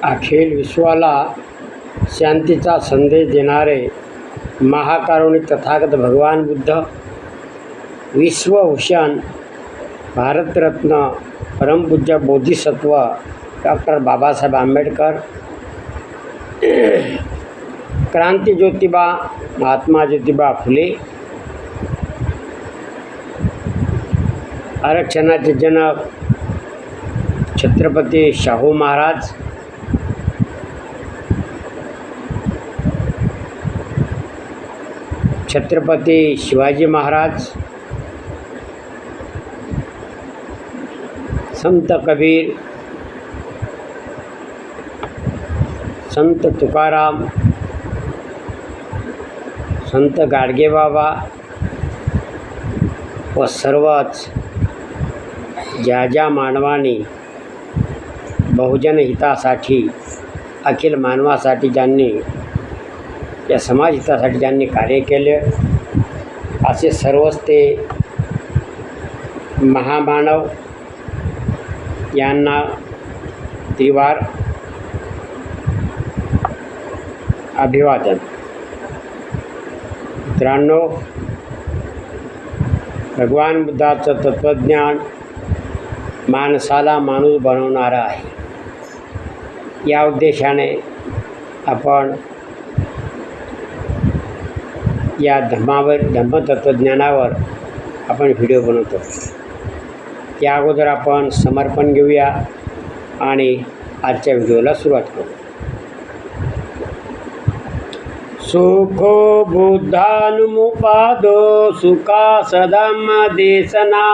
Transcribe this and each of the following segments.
अखिल विश्वाला शांतीचा संदेश देणारे महाकारुणी तथागत भगवान बुद्ध, विश्वभूषण भारतरत्न परमपूज्य बोधिसत्व डॉक्टर बाबासाहेब आंबेडकर, क्रांती ज्योतिबा महात्मा ज्योतिबा फुले, आरक्षणाचे जनक छत्रपती शाहू महाराज, छत्रपती शिवाजी महाराज, संत कबीर, संत तुकाराम, संत गाडगेबाबा व सर्वच ज्या मानवाने बहुजन हितासाठी, अखिल मानवासाठी ज्यांनी, या समाज हितासाठी ज्यांनी कार्य केले, असे सर्वच ते महामानव यांना त्रिवार अभिवादन. मित्रांनो, भगवान बुद्धाचं तत्त्वज्ञान माणसाला माणूस बनवणारं आहे. या उद्देशाने आपण या धम्मतत्त्वज्ञानावर आपण व्हिडिओ बनवतो. त्या अगोदर आपण समर्पण घेऊया आणि आजच्या व्हिडिओला सुरुवात करू. सुखो बुद्धानुमुपादो सुखा सधम्म देशना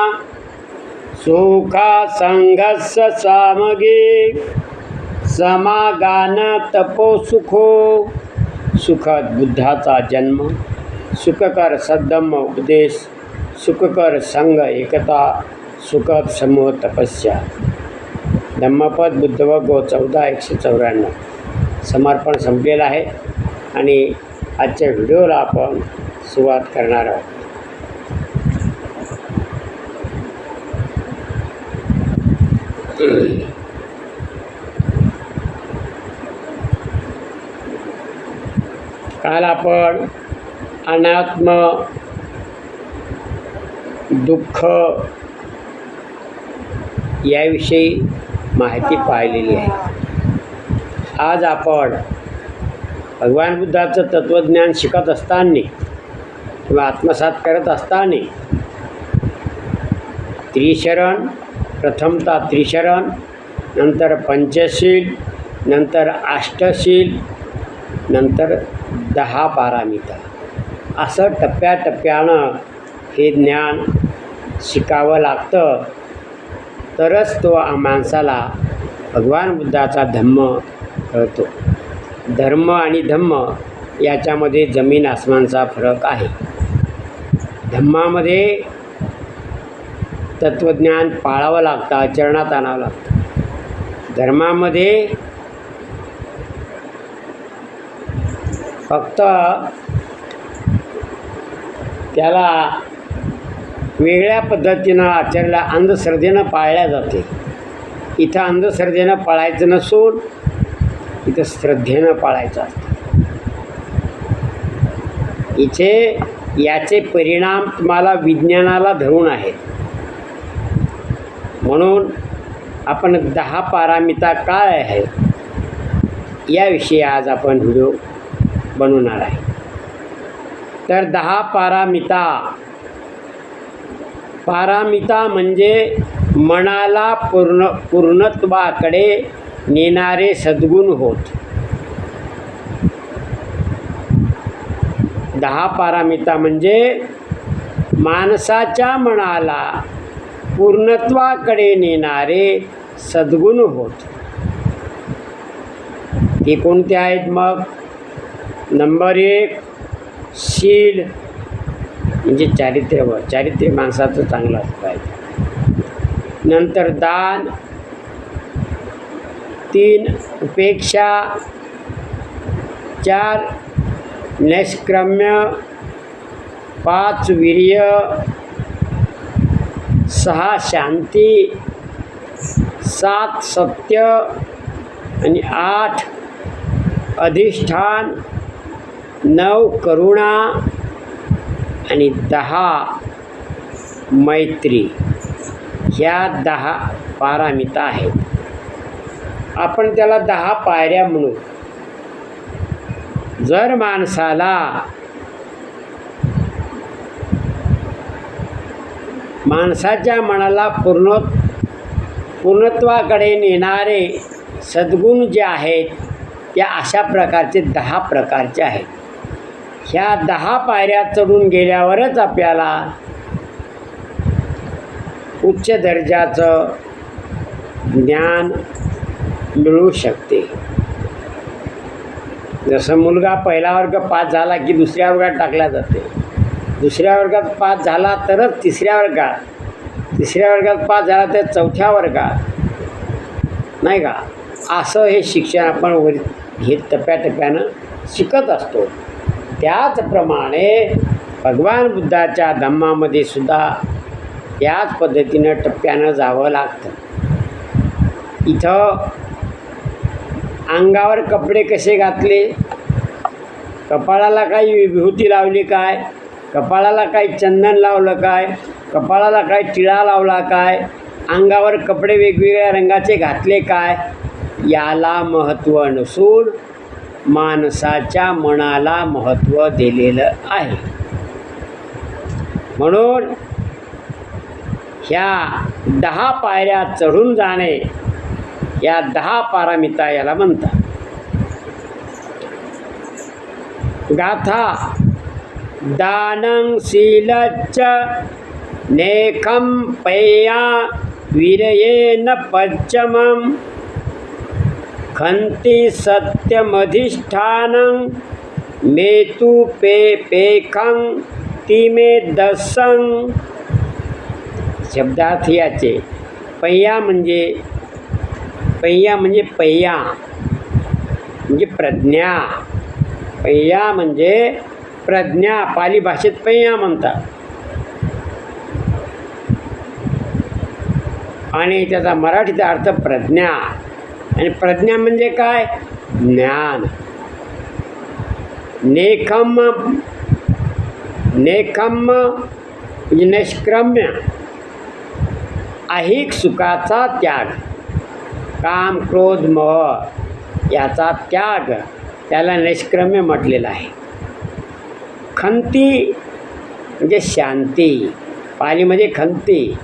सुखा संघर्ष सामगे समागान तपो सुखो. सुखद बुद्धाचा जन्म, सुखकर सद्धम्म उपदेश, सुखकर संघ एकता, सुखद समूह तपस्या. धम्मपद बुद्धवगो 14:194. समर्पण संपलेलं आहे आणि आजच्या व्हिडिओला आपण सुरुवात करणार आहोत. काल आपण अनात्म, दुःख याविषयी माहिती पाहिलेली आहे. आज आपण भगवान बुद्धाचं तत्त्वज्ञान शिकत असताना किंवा आत्मसात करत असताना त्रिशरण, प्रथमतः त्रिशरण, नंतर पंचशील, नंतर अष्टशील, नंतर 10 पारामिता, असं टप्प्याटप्प्यानं हे ज्ञान शिकावं लागतं. तरच तो माणसाला भगवान बुद्धाचा धम्म कळतो. धर्म आणि धम्म याच्यामध्ये जमीन आसमानचा फरक आहे. धम्मामध्ये तत्त्वज्ञान पाळावं लागतं, आचरणात आणावं लागतं. धर्मामध्ये फक्त त्याला वेगळ्या पद्धतीनं आचरल्या, अंधश्रद्धेनं पाळल्या जाते. इथं अंधश्रद्धेनं पाळायचं नसून इथं श्रद्धेनं पाळायचं असतं. इथे याचे परिणाम तुम्हाला विज्ञानाला धरून आहेत. म्हणून आपण 10 पारामिता काय आहे याविषयी आज आपण व्हिडिओ बनवणार आहे. तर 10 पारामिता म्हणजे मनाला पूर्णत्वाकडे नेणारे सद्गुण होत. 10 पारामिता म्हणजे माणसाच्या मनाला पूर्णत्वाकडे नेणारे सद्गुण होत. ते कोणते आहेत मग? नंबर 1 शील, म्हणजे चारित्र्य माणसाचं चांगलं असलं पाहिजे. नंतर दान, 3 उपेक्षा, 4 नैष्क्रम्य, 5 वीर्य, 6 शांती, 7 सत्य, आणि 8 अधिष्ठान, 9 करुणा आणि 10 मैत्री. ह्या 10 पारामिता आहेत. आपण त्याला 10 पायऱ्या म्हणू. जर माणसाच्या मनाला पूर्णत्वाकडे नेणारे सद्गुण जे आहेत त्या अशा प्रकारचे 10 प्रकारचे आहेत. ह्या 10 पायऱ्या चढून गेल्यावरच आपल्याला उच्च दर्जाचं ज्ञान मिळू शकते. जसं मुलगा पहिला वर्ग पास झाला की दुसऱ्या वर्गात टाकला जाते, दुसऱ्या वर्गात पास झाला तरच तिसऱ्या वर्गात, तिसऱ्या वर्गात पास झाला तर चौथ्या वर्गात, नाही का. असं हे शिक्षण आपण हे टप्प्याटप्प्यानं शिकत असतो. त्याचप्रमाणे भगवान बुद्धाच्या धम्मामध्ये सुद्धा याच पद्धतीनं टप्प्यानं जावं लागतं. इथं अंगावर कपडे कसे घातले, कपाळाला काही विभूती लावली काय, कपाळाला काही चंदन लावलं काय, कपाळाला काही टिळा लावला काय, अंगावर कपडे वेगवेगळ्या रंगाचे घातले काय, याला महत्त्व नसून माणसाच्या मनाला महत्त्व दिलेलं आहे. म्हणून ह्या 10 पायऱ्या चढून जाणे, या 10 पारामिता याला म्हणतात. गाथा. दानं शीलच्च नेकं पय्या वीर्येण पच्चमं खन्ति सत्यमधिष्ठानं मेतु पेखं तिमे दसं. शब्दार्थ याचे पय्या म्हणजे पय्या म्हणजे प्रज्ञा. पय्या म्हणजे प्रज्ञा, पाली भाषेत पय्या म्हणतात. आणि त्याचा मराठीचा अर्थ प्रज्ञा. आणि प्रज्ञा म्हणजे काय? ज्ञान. नेखम म्हणजे निष्क्रम्य, ऐहिक सुखाचा त्याग, काम क्रोध मोह याचा त्याग, त्याला निष्क्रम्य म्हटलेलं आहे. खंती म्हणजे शांती, पालीमध्ये खंती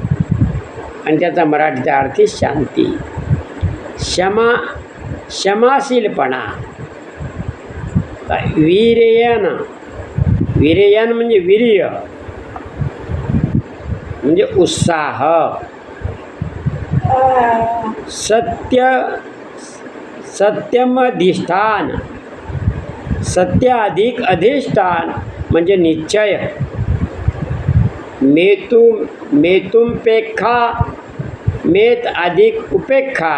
आणि त्याचा मराठीचा अर्थ शांती. क्षमाशीलपणा. वीर्यन म्हणजे वीर्य म्हणजे उत्साह. सत्यम अधिष्ठान, सत्य अधिक अधिष्ठान म्हणजे निश्चय. मेतुंपेक्षा, मेत अधिक उपेक्षा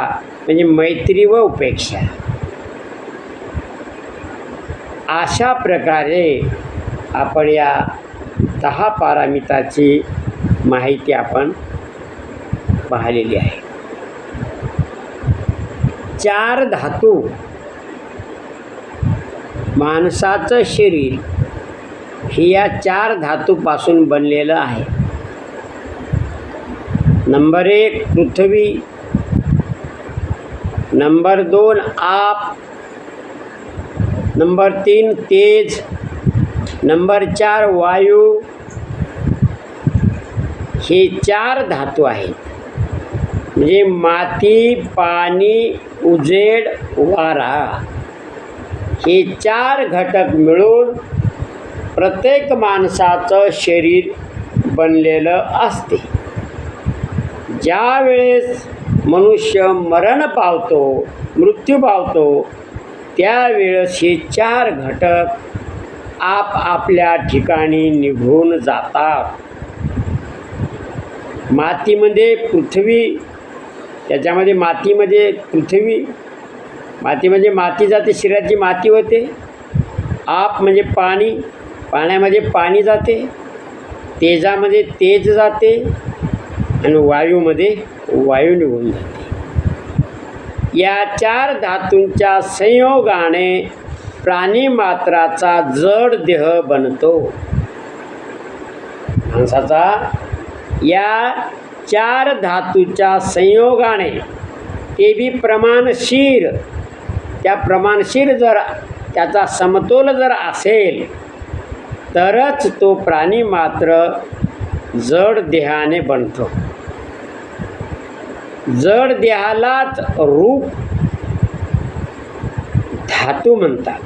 म्हणजे मैत्री व उपेक्षा. अशा प्रकारे आपण या 10 पारामिताची माहिती आपण पाहिलेली आहे. 4 धातू. माणसाचं शरीर हे या 4 धातूपासून बनलेलं आहे. नंबर 1 पृथ्वी, नंबर 2 आप, नंबर 3 तेज, नंबर 4 वायू. हे 4 धातू आहेत. म्हणजे माती, पाणी, उजेड, वारा हे 4 घटक मिळून प्रत्येक माणसाचं शरीर बनलेलं असते. ज्या वेळेस मनुष्य मरण पावतो, मृत्यू पावतो, त्यावेळेस हे 4 घटक आपापल्या ठिकाणी निघून जातात. मातीमध्ये पृथ्वी, त्याच्यामध्ये मातीमध्ये पृथ्वी, माती म्हणजे माती जाते, शरीराची माती होते. आप म्हणजे पाणी, पाण्यामध्ये पाणी जाते. तेजामध्ये तेज जाते आणि वायूमध्ये वायू निघून जाते. या चार धातूंच्या संयोगाने प्राणीमात्राचा जड देह बनतो. माणसाचा या चार धातूच्या संयोगाने, ते बी प्रमाणशीर, त्या प्रमाणशीर जर त्याचा समतोल जर असेल तरच तो प्राणी मात्र जड देहाने बनतो. जड देहालाच रूप धातू म्हणतात.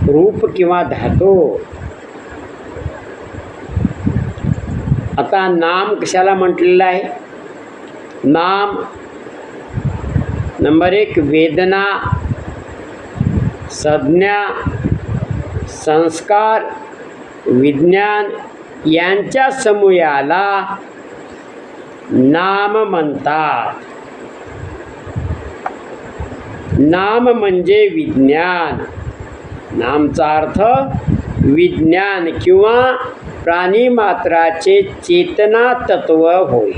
रूप किंवा धातू. आता नाम कशाला म्हटलेलं आहे? नाम नंबर 1 वेदना, संज्ञा, संस्कार, विज्ञान यांच्या समूहाला नाम म्हणतात. नाम म्हणजे विज्ञान. नामचा अर्थ विज्ञान किंवा प्राणीमात्राचे चेतना तत्व होय.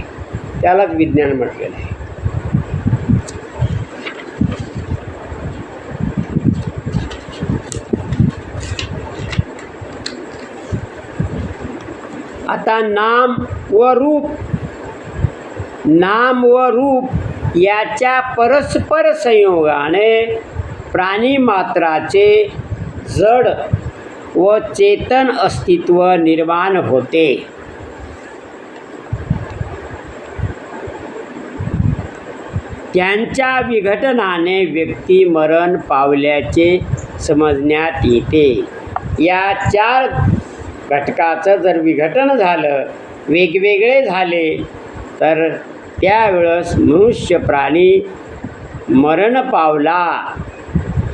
त्यालाच विज्ञान म्हटलेलं आहे. आता नाम व रूप, नाम व रूप याच्या परस्पर संयोगाने प्राणीमात्राचे जड व चेतन अस्तित्व निर्माण होते. त्यांच्या विघटनाने व्यक्ती मरण पावल्याचे समजण्यात येते. या चार घटकाचं जर विघटन झालं, वेगवेगळे झाले, तर त्यावेळेस मनुष्य प्राणी मरण पावला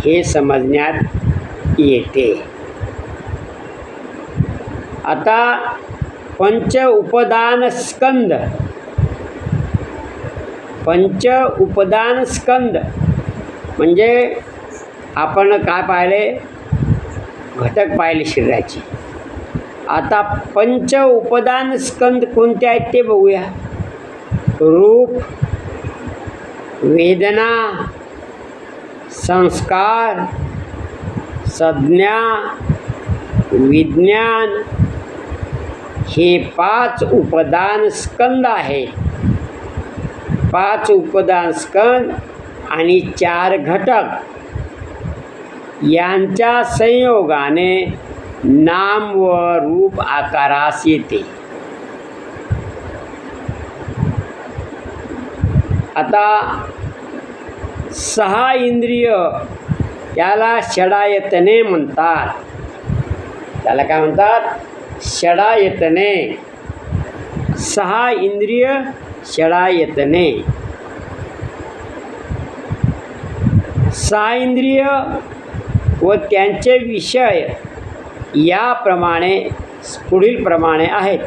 हे समजण्यात येते. आता पंच उपदान स्कंद, पंच उपदान स्कंद म्हणजे आपण काय पाहिले? घटक पाहिले शरीराचे. आता पंच उपदान स्कंद कोणते आहेत ते बघूया. रूप, वेदना, संस्कार, संज्ञा, विज्ञान हे 5 उपदान स्कंद आहेत. 5 उपदान स्कंद आणि 4 घटक यांच्या संयोगाने नाम व रूप आकारास येते. आता 6 इंद्रिय त्याला षडायतने म्हणतात. त्याला काय म्हणतात? षडायतने. 6 इंद्रिय षडायतने. 6 इंद्रिय व त्यांचे विषय याप्रमाणे पुढील प्रमाणे आहेत.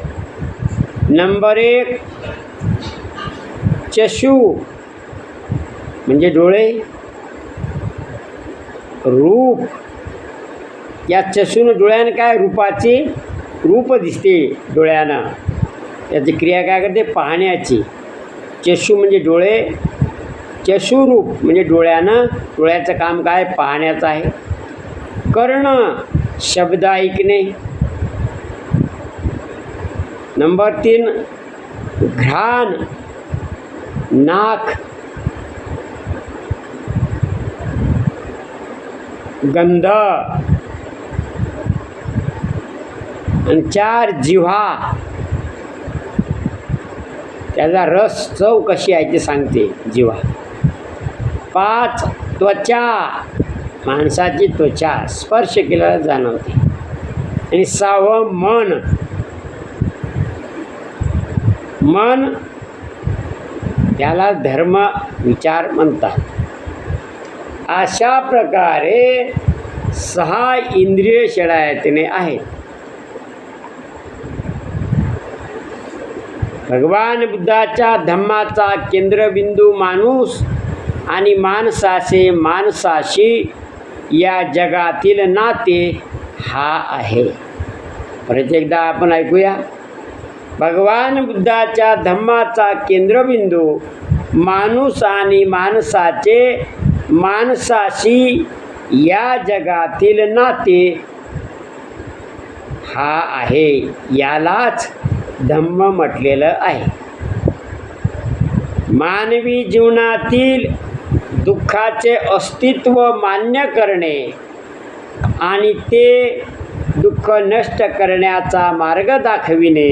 नंबर 1 चक्षु म्हणजे डोळे. रूप, या चक्षुनं डोळ्यानं काय? रूपाची रूप दिसते डोळ्यानं. त्याची क्रिया काय करते? पाहण्याची. चक्षु म्हणजे डोळे. चक्षुरूप म्हणजे डोळ्यानं, डोळ्याचं काम काय? पाहण्याचं आहे. कर्ण शब्द ऐकणे. नंबर 3 घ्राण नाक. गंध. आणि 4 जिव्हा, त्याचा रस चव कशी आहे ते सांगते जिव्हा. 5 त्वचा, माणसाची त्वचा स्पर्श केल्याला जाणवते. आणि 6 मन. मन त्याला धर्म विचार म्हणतात. अशा प्रकारे 6 इंद्रिय षडायतने आहेत. भगवान बुद्धाच्या धम्माचा केंद्रबिंदू माणूस आणि माणसाशी या जगातील नाते हा आहे. परत एकदा आपण ऐकूया. भगवान बुद्धाच्या धम्माचा केंद्रबिंदू माणूस आणि माणसाचे माणसाशी या जगातील नाते हा आहे, यालाच धम्म म्हटलेलं आहे. मानवी जीवनातील दुःखाचे अस्तित्व मान्य करणे आणि ते दुःख नष्ट करण्याचा मार्ग दाखविणे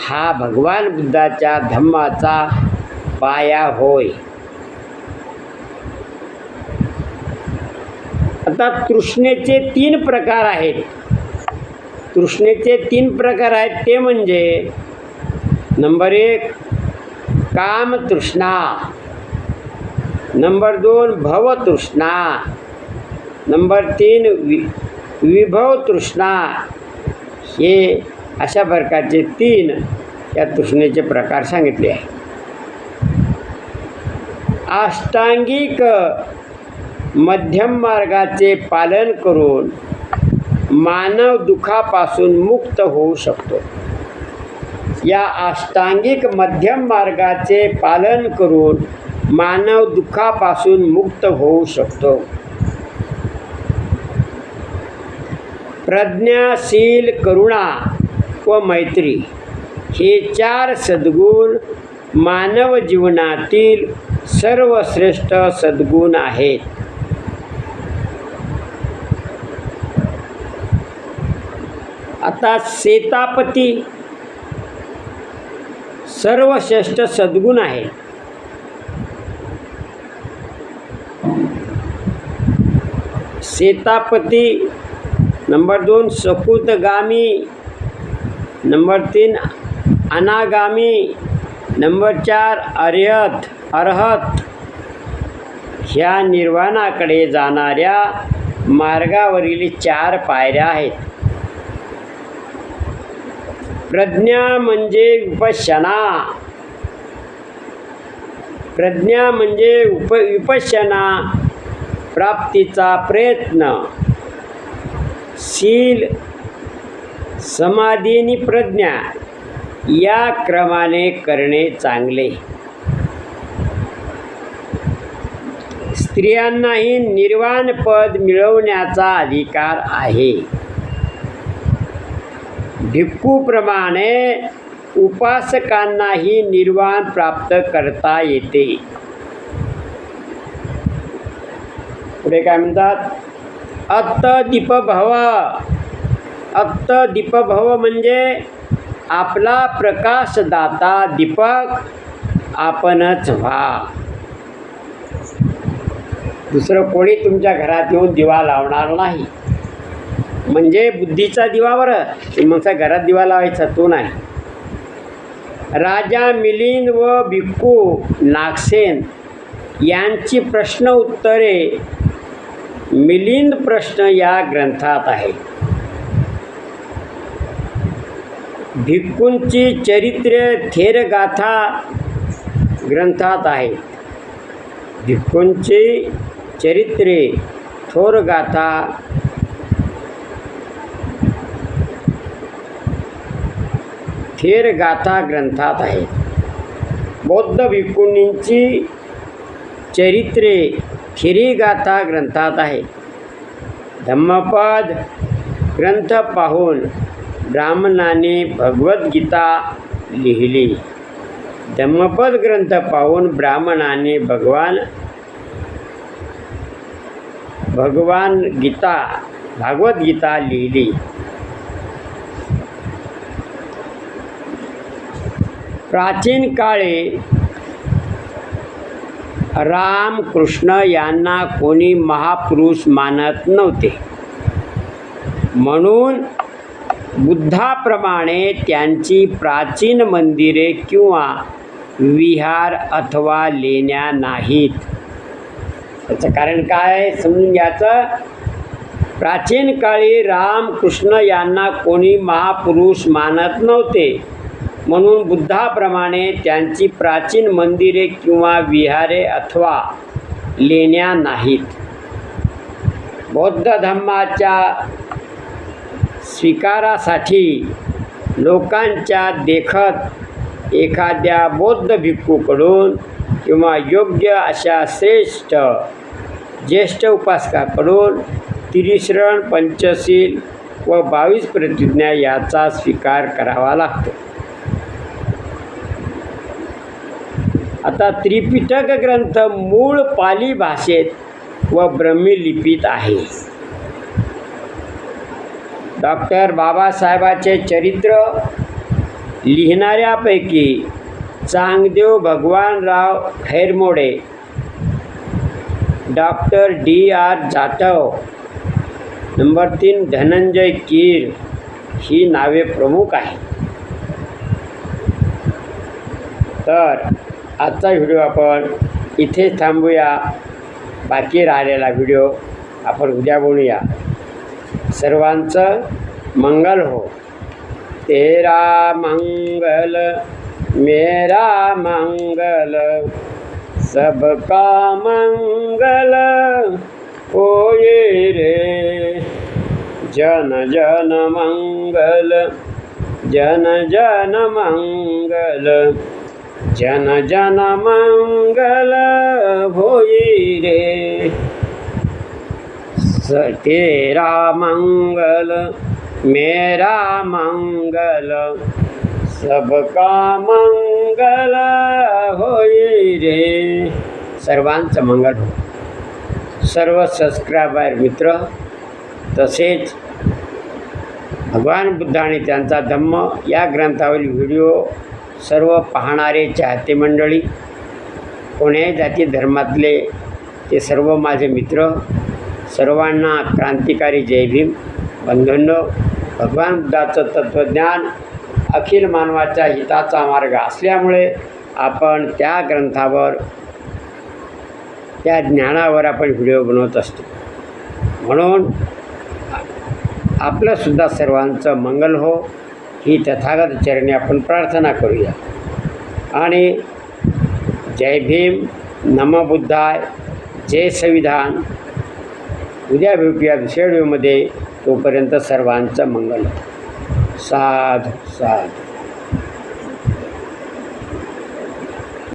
हा भगवान बुद्धाच्या धम्माचा पाया होय. आता तृष्णेचे 3 प्रकार आहेत. तृष्णेचे 3 प्रकार आहेत ते म्हणजे नंबर 1 कामतृष्णा, नंबर 2 भवतृष्णा, नंबर 3 विभवतृष्णा. हे अशा प्रकारचे 3 या तृष्णेचे प्रकार सांगितले आहे. अष्टांगिक मध्यम मार्गाचे पालन करून मानव दुःखापासून मुक्त होऊ शकतो. या अष्टांगिक मध्यम मार्गाचे पालन करून मानव दुःखापासून मुक्त होऊ शकतो. प्रज्ञाशील, करुणा व मैत्री हे 4 सद्गुण मानव जीवनातील सर्वश्रेष्ठ सद्गुण आहेत. आता सेतापती सर्वश्रेष्ठ सद्गुण आहे. सेतापती. नंबर 2 सकुतगामी, नंबर 3 अनागामी, नंबर 4 अरहत. ह्या निर्वाणाकडे जाणाऱ्या मार्गावरील 4 पायऱ्या आहेत. प्रज्ञा म्हणजे विपश्यना. प्रज्ञा म्हणजे विपश्यना प्राप्तीचा प्रयत्न. शील, समाधी, प्रज्ञा या क्रमाने करणे चांगले. स्त्रियांनाही निर्वाण पद मिळवण्याचा अधिकार आहे. भिक्खूप्रमाणे उपासकांनाही निर्वाण प्राप्त करता येते. पुढे काय म्हणतात? अत्तदीपभव. अत्तदीपभव म्हणजे आपला प्रकाशदाता दीपक आपणच व्हा. दुसरं कोणी तुमच्या घरात येऊन दिवा लावणार नाही. म्हणजे बुद्धीचा दिवा बरं, मग घरात दिवा लावायचा तो नाही. राजा मिलिंद व भिक्खू नागसेन यांची प्रश्न उत्तरे मिलिंद प्रश्न या ग्रंथात आहे. भिक्खूंची चरित्रे थेरगाथा ग्रंथात आहे. भिक्खूंची चरित्रे थोरगाथा थेरगाथा ग्रंथात आहे. बौद्ध भिक्खूंची चरित्रे थिरीगाथा ग्रंथात आहे. धम्मपद ग्रंथ पाहून ब्राह्मणाने भगवद्गीता लिहिली. धम्मपद ग्रंथ पाहून ब्राह्मणाने भागवद्गीता लिहिली. प्राचीन काळी राम कृष्ण यांना कोणी महापुरुष मानत नव्हते. म्हणून बुद्धाप्रमाणे त्यांची प्राचीन मंदिरे किंवा विहार अथवा लेण्या नाहीत. त्याचं कारण काय समजून घ्यायचं. प्राचीन काळी राम कृष्ण यांना कोणी महापुरुष मानत नव्हते. म्हणून बुद्धाप्रमाणे त्यांची प्राचीन मंदिरे किंवा विहारे अथवा लेण्या नाहीत. बौद्ध धम्माच्या स्वीकारासाठी लोकांच्या देखत एखाद्या बौद्ध भिक्खूकडून किंवा योग्य अशा श्रेष्ठ ज्येष्ठ उपासकाकडून 30 पंचशील व 22 प्रतिज्ञा याचा स्वीकार करावा लागतो. आता त्रिपिटक ग्रंथ मूळ पाली भाषेत व ब्रह्मी लिपीत आहे. डॉक्टर बाबासाहेबाचे चरित्र लिहिणाऱ्यापैकी Changdev Bhagwanrao Khairmode, doctor D.R. Jatav, number 3 Dhananjay Keer ही नावे प्रमुख आहेत. तर आजचा व्हिडिओ आपण इथे थांबूया. बाकी राहिलेला व्हिडिओ आपण उद्या बोलूया. सर्वांचं मंगल हो. तेरा मंगल मेरा मंगल सबका मंगल होए रे. जन जन मंगल जन जन मंगल जन जन मंगल होई रे. तेरा मंगल मेरा मंगल सबका मंगल होई रे. सर्वांचं मंगल हो. सर्व सबस्क्रायबर मित्र तसेच भगवान बुद्ध आणि त्यांचा धम्म या ग्रंथावरील व्हिडिओ सर्व पाहणारे चाहते मंडळी, कोण्याही जाती धर्मातले ते सर्व माझे मित्र, सर्वांना क्रांतिकारी जय भीम. बंधूंनो, भगवान बुद्धाचं तत्त्वज्ञान अखिल मानवाच्या हिताचा मार्ग असल्यामुळे आपण त्या ग्रंथावर त्या ज्ञानावर आपण व्हिडिओ बनवत असतो. म्हणून आपलंसुद्धा सर्वांचं मंगल हो ही तथागत चरणी आपण प्रार्थना करूया. आणि जय भीम, नमो बुद्धाय, जय संविधान. उद्या भेटूया दुसऱ्या व्हिडिओमध्ये. तोपर्यंत सर्वांचं मंगल. साधू साधू.